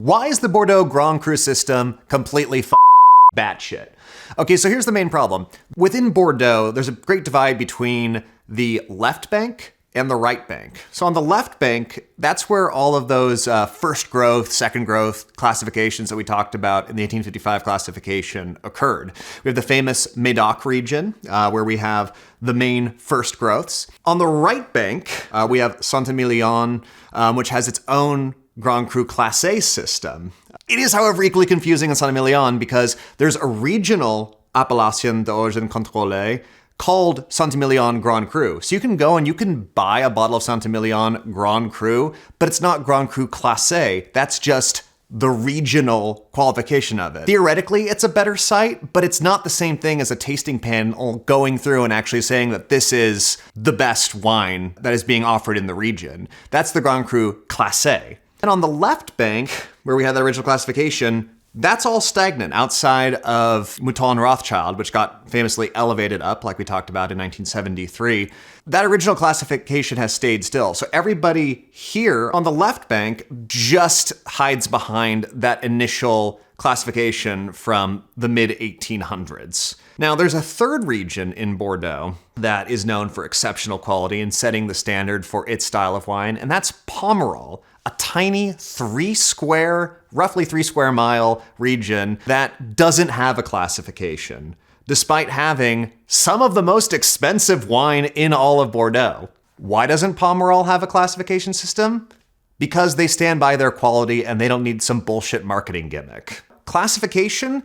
Why is the Bordeaux Grand Cru system completely batshit? Okay, so here's the main problem. Within Bordeaux, there's a great divide between the left bank and the right bank. So on the left bank, that's where all of those first growth, second growth classifications that we talked about in the 1855 classification occurred. We have the famous Médoc region, where we have the main first growths. On the right bank, we have Saint-Emilion, which has its own Grand Cru Class A system. It is, however, equally confusing in Saint-Emilion because there's a regional appellation d'origine contrôlée called Saint-Emilion Grand Cru. So you can go and you can buy a bottle of Saint-Emilion Grand Cru, but it's not Grand Cru Class A. That's just the regional qualification of it. Theoretically, it's a better site, but it's not the same thing as a tasting panel going through and actually saying that this is the best wine that is being offered in the region. That's the Grand Cru Class A. And on the left bank, where we had the original classification, that's all stagnant outside of Mouton Rothschild, which got famously elevated up, like we talked about in 1973. That original classification has stayed still. So everybody here on the left bank just hides behind that initial classification from the mid-1800s. Now, there's a third region in Bordeaux that is known for exceptional quality and setting the standard for its style of wine, and that's Pomerol, a tiny roughly 3 square mile region that doesn't have a classification, despite having some of the most expensive wine in all of Bordeaux. Why doesn't Pomerol have a classification system? Because they stand by their quality and they don't need some bullshit marketing gimmick. Classification?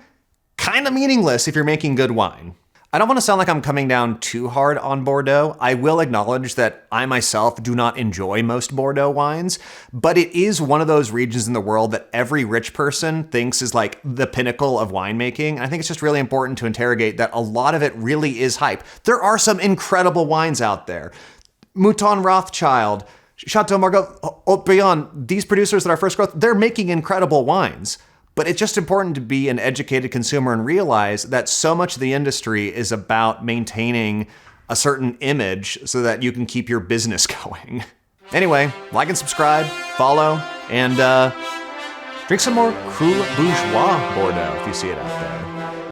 Kind of meaningless if you're making good wine. I don't want to sound like I'm coming down too hard on Bordeaux. I will acknowledge that I myself do not enjoy most Bordeaux wines, but it is one of those regions in the world that every rich person thinks is like the pinnacle of winemaking. And I think it's just really important to interrogate that a lot of it really is hype. There are some incredible wines out there. Mouton Rothschild, Chateau Margaux, Haut-Brion, these producers that are first growth, they're making incredible wines. But it's just important to be an educated consumer and realize that so much of the industry is about maintaining a certain image so that you can keep your business going. Anyway, like and subscribe, follow, and drink some more Cru Bourgeois Bordeaux if you see it out there.